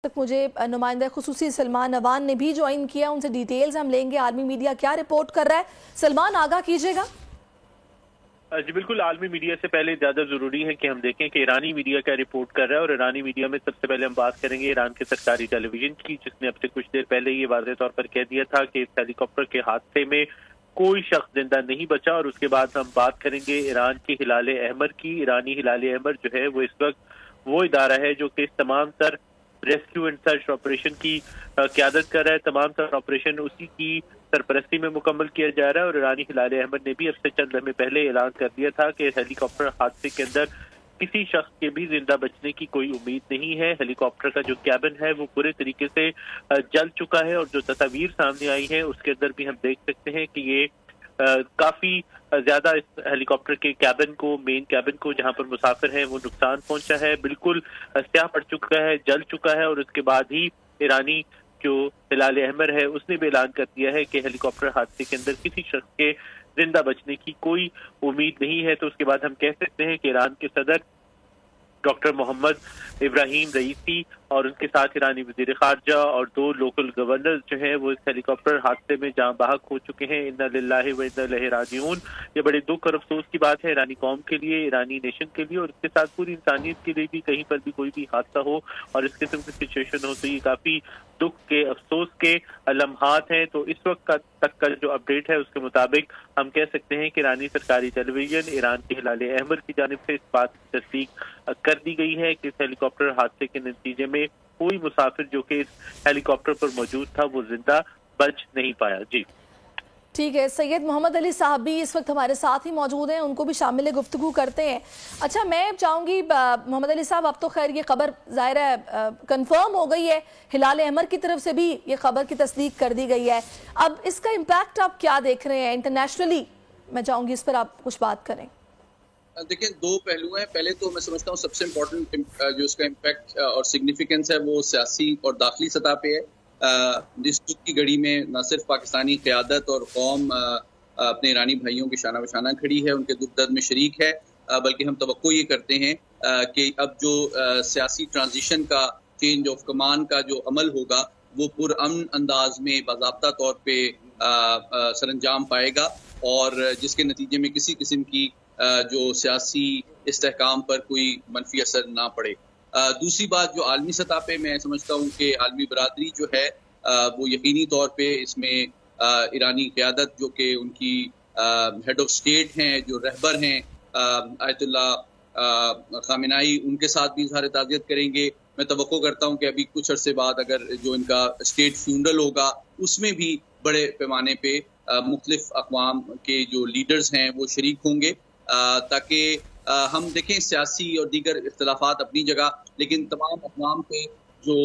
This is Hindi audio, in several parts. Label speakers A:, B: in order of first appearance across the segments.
A: तक मुझे नुमाइंदा खुसूसी सलमान अवान ने भी ज्वाइन किया, उनसे डिटेल्स हम लेंगे। आर्मी मीडिया क्या रिपोर्ट कर रहा है, सलमान आगाह कीजिएगा।
B: जी बिल्कुल, आलमी मीडिया से पहले ज्यादा जरूरी है कि हम देखें कि ईरानी मीडिया क्या रिपोर्ट कर रहा है। और ईरानी मीडिया में सबसे पहले हम बात करेंगे ईरान के सरकारी टेलीविजन की, जिसने अब से कुछ देर पहले ये वाज़ेह तौर पर कह दिया था कि इस हेलीकॉप्टर के हादसे में कोई शख्स जिंदा नहीं बचा। और उसके बाद हम बात करेंगे ईरान के हिलाल अहमर की। ईरानी हिलाल अहमर जो है वो इस वक्त वो इदारा है जो कि इस तमाम तर रेस्क्यू एंड सर्च ऑपरेशन की क़यादत कर रहा है। तमाम तर ऑपरेशन उसी की सरपरस्ती में मुकम्मल किया जा रहा है। और ईरानी हिलाल अहमर ने भी अब से चंद लम्हे पहले ऐलान कर दिया था कि हेलीकॉप्टर हादसे के अंदर किसी शख्स के भी जिंदा बचने की कोई उम्मीद नहीं है। हेलीकॉप्टर का जो कैबिन है वो पूरे तरीके से जल चुका है। और जो तस्वीर सामने आई है उसके अंदर भी हम देख सकते हैं कि ये काफी ज्यादा इस हेलीकॉप्टर के कैबिन को, मेन कैबिन को जहां पर मुसाफिर हैं, वो नुकसान पहुंचा है। बिल्कुल स्याह पड़ चुका है, जल चुका है। और उसके बाद ही ईरानी जो हिलाल अहमर है उसने भी ऐलान कर दिया है कि हेलीकॉप्टर हादसे के अंदर किसी शख्स के जिंदा बचने की कोई उम्मीद नहीं है। तो उसके बाद हम कह सकते हैं कि ईरान के सदर डॉक्टर मोहम्मद इब्राहिम रईसी और उनके साथ ईरानी वजीर खारजा और 2 लोकल गवर्नर जो हैं वो इस हेलीकॉप्टर हादसे में जाँ बहक हो चुके हैं। इन्ना लिल्लाहि व इन्ना इलैहि राजिऊन। ये बड़े दुख और अफसोस की बात है ईरानी कौम के लिए, ईरानी नेशन के लिए और इसके साथ पूरी इंसानियत के लिए भी। कहीं पर भी कोई भी हादसा हो और इस किस्म की सिचुएशन हो तो ये काफी दुख के, अफसोस के लम्हात हैं। तो इस वक्त तक का जो अपडेट है उसके मुताबिक हम कह सकते हैं कि ईरानी सरकारी टेलीविजन ईरान के हिलाल अहमर की जानिब से इस बात की तस्दीक कर दी गई है कि इस हेलीकॉप्टर हादसे के नतीजे में कोई मुसाफिर जो कि इस हेलीकॉप्टर पर मौजूद था वो जिंदा बच नहीं पाया। जी
A: ठीक है, सैयद मोहम्मद अली साहब भी इस वक्त हमारे साथ ही मौजूद हैं, उनको भी शामिल गुफ्तगू करते हैं। अच्छा, मैं चाहूँगी मोहम्मद अली साहब, अब तो खैर ये खबर ज़ाहिर है कंफर्म हो गई है, हिलाल अहमर की तरफ से भी ये खबर की तस्दीक कर दी गई है। अब इसका इम्पैक्ट आप क्या देख रहे हैं इंटरनेशनली? मैं चाहूँगी इस पर आप कुछ बात करें।
C: देखिए, 2 पहलू हैं। पहले तो मैं समझता हूँ सबसे इम्पोर्टेंट जो इसका इम्पैक्ट और सिग्निफिकेंस है वो सियासी और दाखिली सतह पे है। इस दुख की घड़ी में न सिर्फ पाकिस्तानी क़यादत और कौम अपने ईरानी भाइयों की शाना बशाना खड़ी है, उनके दुख दर्द में शरीक है, बल्कि हम तवक्को ये करते हैं कि अब जो सियासी ट्रांजिशन का, चेंज ऑफ कमान का जो अमल होगा वो पुरअमन अंदाज में बाज़ाब्ता तौर पे सरअंजाम पाएगा और जिसके नतीजे में किसी किस्म की जो सियासी इस्तेहकाम पर कोई मनफी असर ना पड़े। दूसरी बात जो आलमी सतह पे मैं समझता हूँ कि आलमी बरादरी जो है वो यकीनी तौर पे इसमें ईरानी क़यादत जो कि उनकी हेड ऑफ स्टेट हैं, जो रहबर हैं आयतुल्ला खामेनाई, उनके साथ भी इज़हार ताज़ियत करेंगे। मैं तवक्को करता हूँ कि अभी कुछ अरसे बाद अगर जो इनका स्टेट फ्यूनरल होगा उसमें भी बड़े पैमाने पे मुख्तलिफ अक़वाम के जो लीडर्स हैं वो शरीक होंगे, ताकि हम देखें सियासी और दीगर इख्तलाफात अपनी जगह, लेकिन तमाम अक़वाम पे जो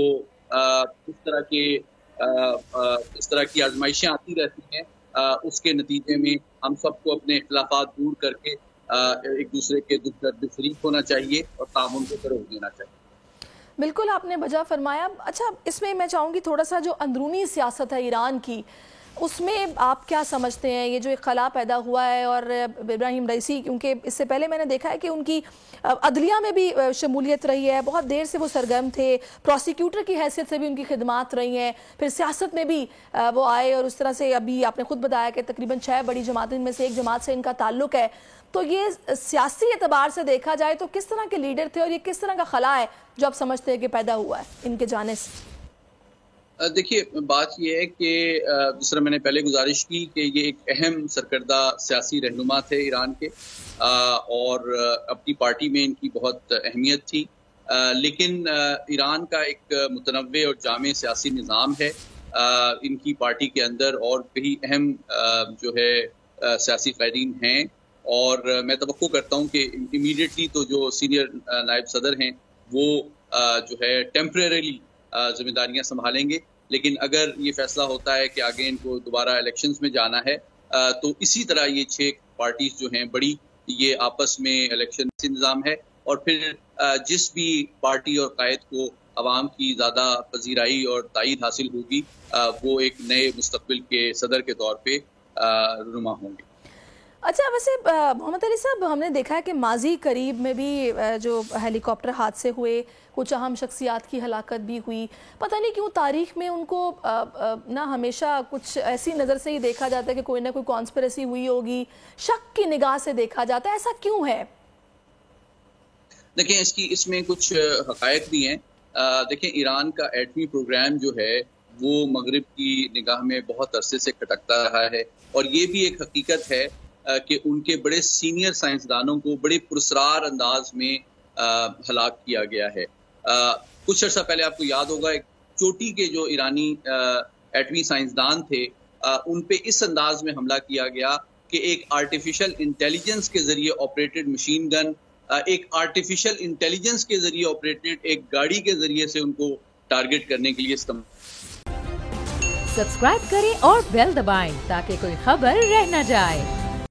C: इस तरह की आजमाइशें आती रहती हैं, उसके नतीजे में हम सबको अपने इख्तलाफात दूर करके एक दूसरे के दुख दर्द में शरीक होना चाहिए और ताउन को फ़रोग़ देना चाहिए।
A: बिल्कुल आपने वजह फरमाया। अच्छा, इसमें मैं चाहूँगी थोड़ा सा जो अंदरूनी सियासत है ईरान की, उसमें आप क्या समझते हैं? ये जो एक खला पैदा हुआ है और इब्राहिम रईसी, क्योंकि इससे पहले मैंने देखा है कि उनकी अदलिया में भी शमूलियत रही है, बहुत देर से वो सरगर्म थे, प्रोसिक्यूटर की हैसियत से भी उनकी खिदमात रही हैं, फिर सियासत में भी वो आए और उस तरह से अभी आपने खुद बताया कि तकरीबन 6 बड़ी जमातें में से एक जमात से इनका ताल्लुक है। तो ये सियासी एतबार से देखा जाए तो किस तरह के लीडर थे और ये किस तरह का खला है जो आप समझते हैं कि पैदा हुआ है इनके जाने से?
C: देखिए, बात यह है कि जिस तरह मैंने पहले गुजारिश की कि ये एक अहम सरकर्दा सियासी रहनुमा थे ईरान के और अपनी पार्टी में इनकी बहुत अहमियत थी, लेकिन ईरान का एक मुतनव्वे और जामे सियासी निज़ाम है। इनकी पार्टी के अंदर और कई अहम जो है सियासी क़ायदीन हैं और मैं तवक्को करता हूँ कि इमीडिएटली तो जो सीनियर नायब सदर हैं वो जो है टेम्परेरीली जिम्मेदारियां संभालेंगे, लेकिन अगर ये फैसला होता है कि आगे इनको दोबारा इलेक्शंस में जाना है तो इसी तरह ये 6 पार्टीज जो हैं बड़ी, ये आपस में इलेक्शन से निज़ाम है और फिर जिस भी पार्टी और कायद को अवाम की ज़्यादा पजीराई और तायीद हासिल होगी वो एक नए मुस्तकबिल के सदर के तौर पे रुनुमा होंगे।
A: अच्छा, वैसे मोहम्मद अली साहब, हमने देखा है कि माजी करीब में भी जो हेलीकॉप्टर हादसे हुए, कुछ अहम शख्सियात की हलाकत भी हुई। पता नहीं क्यों तारीख में उनको ना हमेशा कुछ ऐसी नज़र से ही देखा जाता है कि कोई ना कोई कॉन्स्पिरेसी हुई होगी, शक की निगाह से देखा जाता है। ऐसा क्यों है?
C: देखिए, इसमें कुछ हकायक भी हैं। देखिए, ईरान का एटमी प्रोग्राम जो है वो मगरिब की निगाह में बहुत अरसे से खटकता रहा है, और ये भी एक हकीकत है कि उनके बड़े सीनियर साइंसदानों को बड़े पुरस्कार अंदाज में हलाक किया गया है। कुछ अर्सा पहले आपको याद होगा, एक चोटी के जो ईरानी एटमी साइंसदान थे, उन पे इस अंदाज में हमला किया गया कि एक आर्टिफिशियल इंटेलिजेंस के जरिए ऑपरेटेड मशीन गन, एक आर्टिफिशियल इंटेलिजेंस के जरिए ऑपरेटेड एक गाड़ी के जरिए से उनको टारगेट करने के लिए इस्तेमाल।
D: सब्सक्राइब करें और बेल दबाएं ताकि कोई खबर रह न जाए।